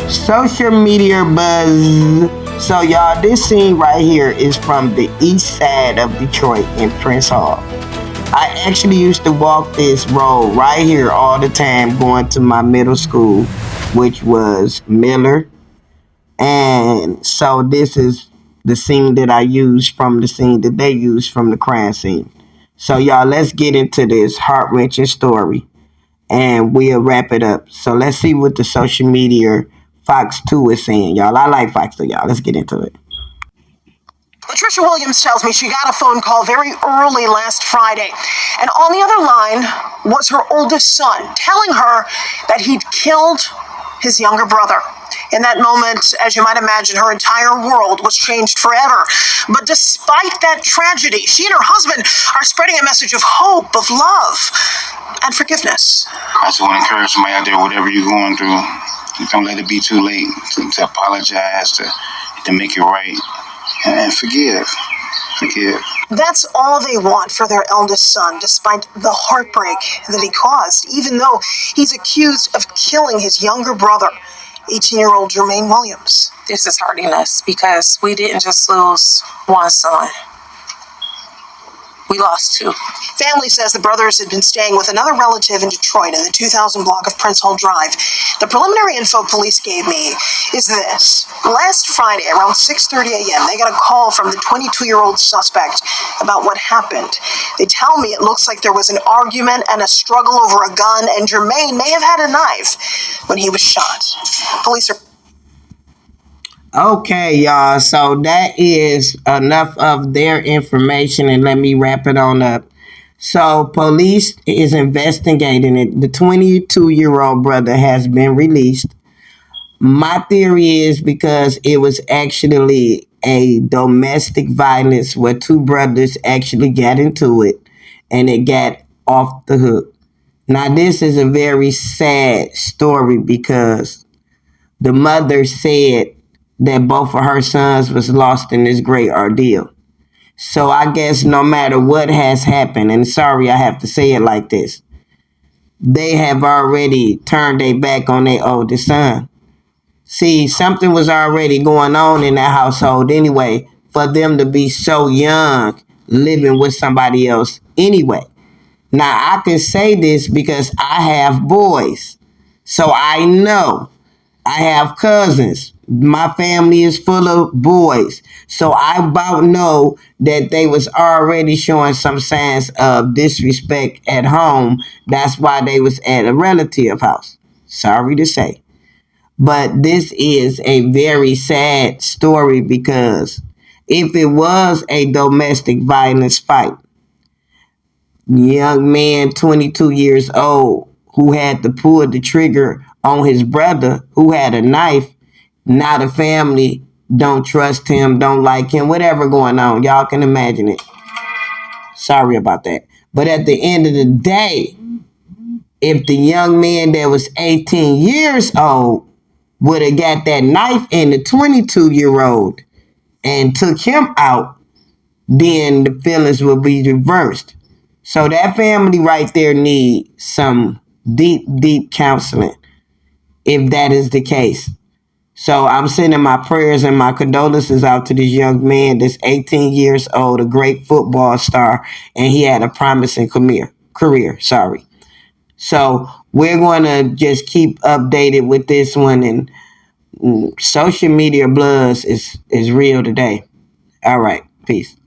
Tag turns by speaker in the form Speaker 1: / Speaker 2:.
Speaker 1: Social media buzz. So y'all, this scene right here is from the east side of Detroit in Prince Hall. I actually used to walk this road right here all the time going to my middle school, which was Miller. And so this is the scene that I used from the scene that they used from the crime scene. So y'all, let's get into this heart-wrenching story and we'll wrap it up. So let's see what the social media Fox 2 is saying, y'all. I like Fox 2, y'all. Let's get into it.
Speaker 2: Patricia Williams tells me she got a phone call very early last Friday, and on the other line was her oldest son telling her that he'd killed his younger brother. In that moment, as you might imagine, her entire world was changed forever. But despite that tragedy, she and her husband are spreading a message of hope, of love, and forgiveness.
Speaker 3: I just want to encourage somebody out there, whatever you're going through, don't let it be too late to apologize, to make it right, and forgive. Forgive.
Speaker 2: That's all they want for their eldest son, despite the heartbreak that he caused, even though he's accused of killing his younger brother, 18-year-old Jermaine Williams.
Speaker 4: This is hurting us because we didn't just lose one son. We lost two.
Speaker 2: Family says the brothers had been staying with another relative in Detroit in the 2000 block of Prince Hall Drive. The preliminary info police gave me is this. Last Friday, around 6:30 a.m., they got a call from the 22-year-old suspect about what happened. They tell me it looks like there was an argument and a struggle over a gun, and Jermaine may have had a knife when he was shot. Police are...
Speaker 1: Okay, y'all. So that is enough of their information, and let me wrap it on up. So police is investigating it. The 22-year-old brother has been released. My theory is because it was actually a domestic violence where two brothers actually got into it and it got off the hook. Now, this is a very sad story because the mother said that both of her sons was lost in this great ordeal. So I guess no matter what has happened, and sorry I have to say it like this, they have already turned their back on their oldest son. See, something was already going on in that household anyway for them to be so young living with somebody else anyway. Now, I can say this because I have boys. So I know. I have cousins. My family is full of boys. So I about know that they was already showing some signs of disrespect at home. That's why they was at a relative house. Sorry to say. But this is a very sad story because if it was a domestic violence fight, young man, 22 years old, who had to pull the trigger on his brother who had a knife, now the family don't trust him, don't like him, whatever going on. Y'all can imagine it. Sorry about that. But at the end of the day, if the young man that was 18 years old would have got that knife in the 22-year-old and took him out, then the feelings would be reversed. So that family right there need some deep, deep counseling if that is the case. So I'm sending my prayers and my condolences out to this young man that's 18 years old, a great football star, and he had a promising career. So we're going to just keep updated with this one, and social media buzz is real today. All right. Peace.